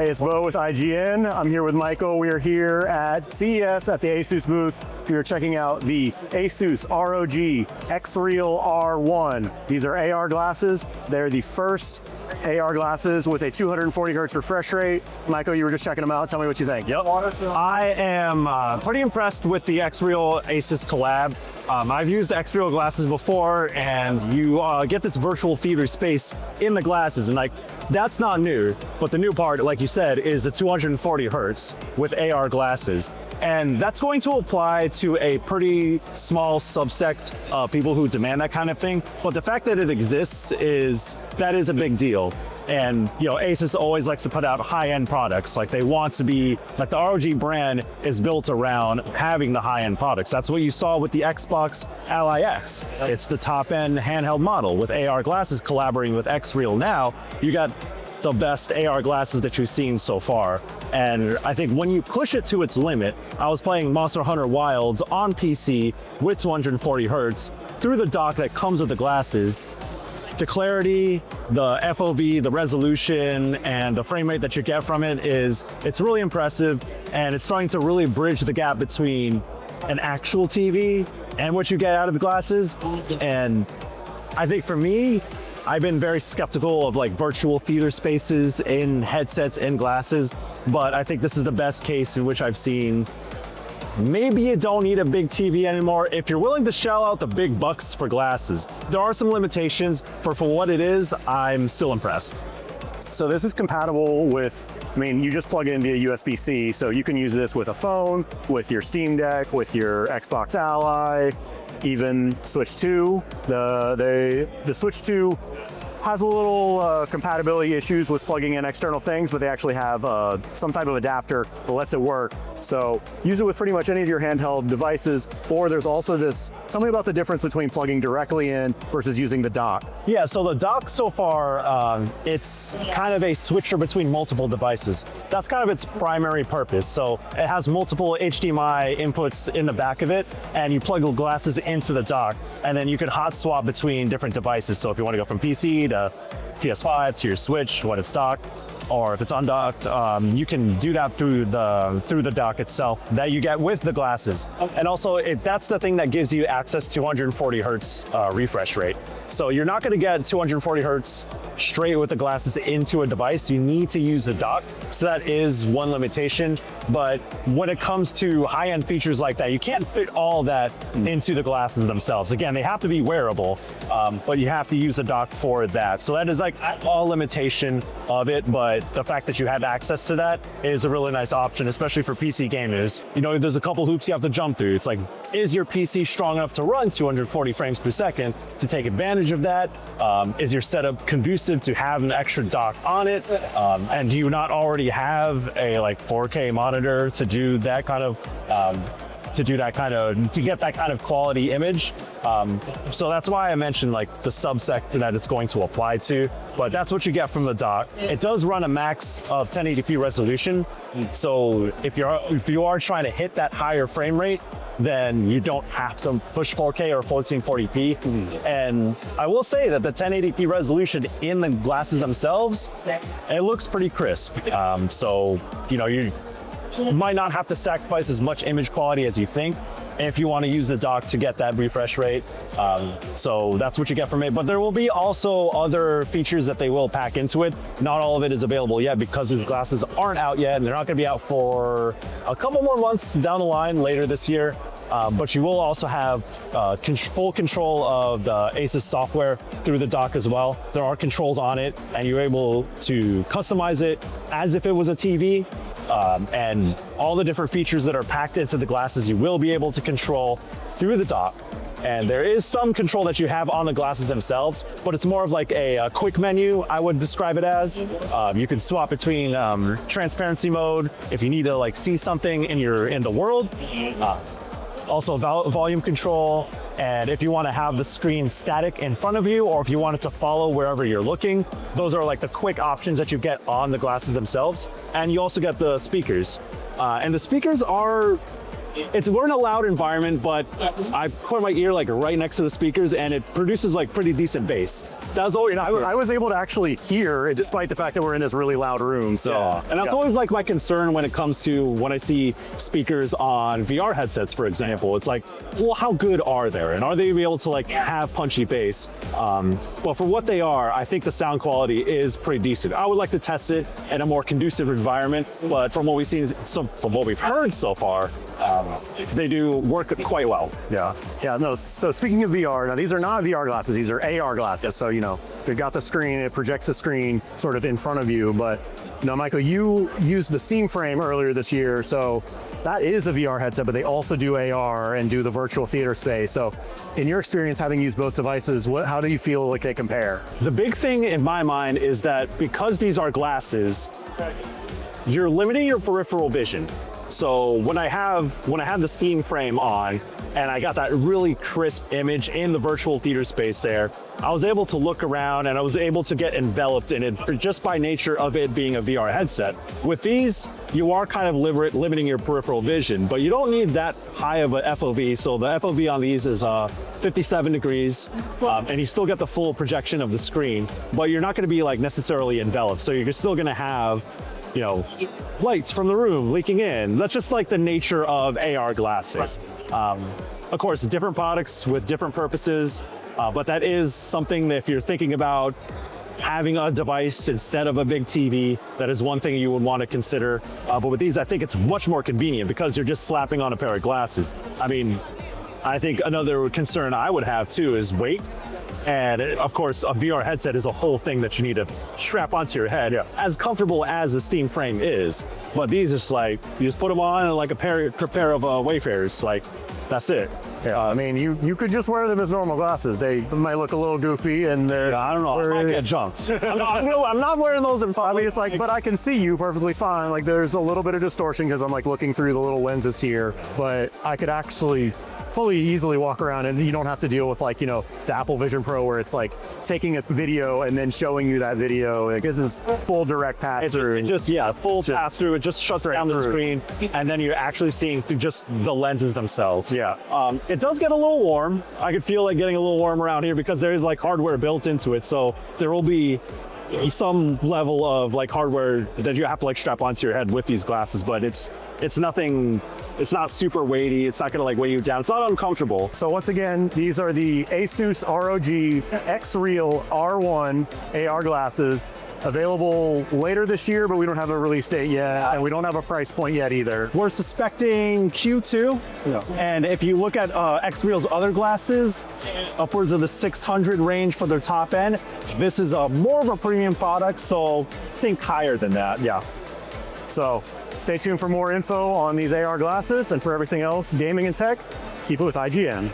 Hey, it's Bo with IGN. I'm here with Michael. We are here at CES at the ASUS booth. We are checking out the ASUS ROG XREAL R1. These are AR glasses. They're the first AR glasses with a 240 hertz refresh rate. Michael, you were just checking them out. Tell me what you think. Yep. I am pretty impressed with the XREAL ASUS collab. I've used XREAL glasses before, and you get this virtual theater space in the glasses, and like that's not new. But the new part, like you said, is the 240 hertz with AR glasses. And that's going to apply to a pretty small subsect of people who demand that kind of thing. But the fact that it exists is a big deal. And you know, ASUS always likes to put out high-end products. Like they want to be, like the ROG brand is built around having the high-end products. That's what you saw with the Xbox Ally X. It's the top-end handheld model with AR glasses collaborating with XREAL. Now, you got the best AR glasses that you've seen so far. And I think when you push it to its limit, I was playing Monster Hunter Wilds on PC with 240 hertz through the dock that comes with the glasses. The clarity, the FOV, the resolution, and the frame rate that you get from it's really impressive, and it's starting to really bridge the gap between an actual TV and what you get out of the glasses. And I think for me, I've been very skeptical of like virtual theater spaces in headsets and glasses, but I think this is the best case in which I've seen. Maybe you don't need a big TV anymore if you're willing to shell out the big bucks for glasses. There are some limitations, but for what it is, I'm still impressed. So this is compatible with, I mean, you just plug it in via USB-C, so you can use this with a phone, with your Steam Deck, with your Xbox Ally, even Switch 2. The Switch 2 has a little compatibility issues with plugging in external things, but they actually have some type of adapter that lets it work. So use it with pretty much any of your handheld devices, or there's also this, tell me about the difference between plugging directly in versus using the dock. Yeah, so the dock so far, it's kind of a switcher between multiple devices. That's kind of its primary purpose. So it has multiple HDMI inputs in the back of it, and you plug the glasses into the dock, and then you can hot swap between different devices. So if you want to go from PC to PS5 to your Switch when it's docked, or if it's undocked, you can do that through the dock itself that you get with the glasses. And also, that's the thing that gives you access to 240 hertz refresh rate. So you're not going to get 240 hertz straight with the glasses into a device. You need to use the dock. So that is one limitation. But when it comes to high-end features like that, you can't fit all that into the glasses themselves. Again, they have to be wearable, but you have to use the dock for that. So that is like all limitation of it, but the fact that you have access to that is a really nice option, especially for PC gamers. You know, there's a couple hoops you have to jump through. It's like, is your PC strong enough to run 240 frames per second to take advantage of that? Is your setup conducive to have an extra dock on it? And do you not already have a like 4K monitor to do that kind of to get that kind of quality image? So that's why I mentioned like the subsect that it's going to apply to, but that's what you get from the dock. It does run a max of 1080p resolution. So if you are trying to hit that higher frame rate, then you don't have to push 4K or 1440p. And I will say that the 1080p resolution in the glasses themselves, it looks pretty crisp. So, you know, you might not have to sacrifice as much image quality as you think if you want to use the dock to get that refresh rate. So that's what you get from it. But there will be also other features that they will pack into it. Not all of it is available yet because these glasses aren't out yet, and they're not going to be out for a couple more months down the line later this year. But you will also have full control of the ASUS software through the dock as well. There are controls on it, and you're able to customize it as if it was a TV. And all the different features that are packed into the glasses, you will be able to control through the dock. And there is some control that you have on the glasses themselves, but it's more of like a quick menu, I would describe it as. You can swap between transparency mode if you need to like see something in the world. Also volume control, and if you want to have the screen static in front of you, or if you want it to follow wherever you're looking, those are like the quick options that you get on the glasses themselves. And you also get the speakers. And the speakers are we're in a loud environment, but I put my ear like right next to the speakers, and it produces like pretty decent bass. That's always. I was able to actually hear it, despite the fact that we're in this really loud room. So, and that's always like my concern when it comes to when I see speakers on VR headsets, for example. It's like, well, how good are they, and are they able to like have punchy bass? But for what they are, I think the sound quality is pretty decent. I would like to test it in a more conducive environment, but from what we've seen, from what we've heard so far, they do work quite well. Yeah. No. So speaking of VR, now these are not VR glasses; these are AR glasses. So they've got the screen; it projects the screen sort of in front of you. But Michael, you used the Steam Frame earlier this year, so that is a VR headset. But they also do AR and do the virtual theater space. So, in your experience, having used both devices, how do you feel like they compare? The big thing in my mind is that because these are glasses, you're limiting your peripheral vision. So when I have the Steam Frame on and I got that really crisp image in the virtual theater space there, I was able to look around and I was able to get enveloped in it just by nature of it being a VR headset. With these, you are kind of limiting your peripheral vision, but you don't need that high of a FOV. So the FOV on these is 57 degrees, and you still get the full projection of the screen, but you're not going to be like necessarily enveloped. So you're still going to have lights from the room leaking in. That's just like the nature of AR glasses. Of course, different products with different purposes, but that is something that if you're thinking about having a device instead of a big TV, that is one thing you would want to consider. But with these, I think it's much more convenient because you're just slapping on a pair of glasses. I mean, I think another concern I would have too is weight. And of course, a VR headset is a whole thing that you need to strap onto your head, as comfortable as the Steam Frame is. But these are just like, you just put them on and like a pair of Wayfarers, like that's it. Yeah, I mean, you could just wear them as normal glasses. They might look a little goofy, and they're. I don't know. I might get jumped. I'm not wearing those in public. I mean, it's like, but I can see you perfectly fine. Like, there's a little bit of distortion because I'm like looking through the little lenses here, but I could actually fully easily walk around, and you don't have to deal with like the Apple Vision Pro where it's like taking a video and then showing you that video. Like, this is full direct pass through. It just full pass through. It just shuts down the screen, and then you're actually seeing through just the lenses themselves. Yeah. It does get a little warm. I could feel like getting a little warm around here because there is like hardware built into it, so there will be some level of like hardware that you have to like strap onto your head with these glasses, but it's nothing. It's not super weighty. It's not going to like weigh you down. It's not uncomfortable. So once again, these are the ASUS ROG XREAL R1 AR glasses, available later this year, but we don't have a release date yet, and we don't have a price point yet either. We're suspecting Q2, and if you look at XReal's other glasses, upwards of the 600 range for their top end. This is more of a premium product, so think higher than that. Yeah. So stay tuned for more info on these AR glasses, and for everything else, gaming and tech, keep it with IGN.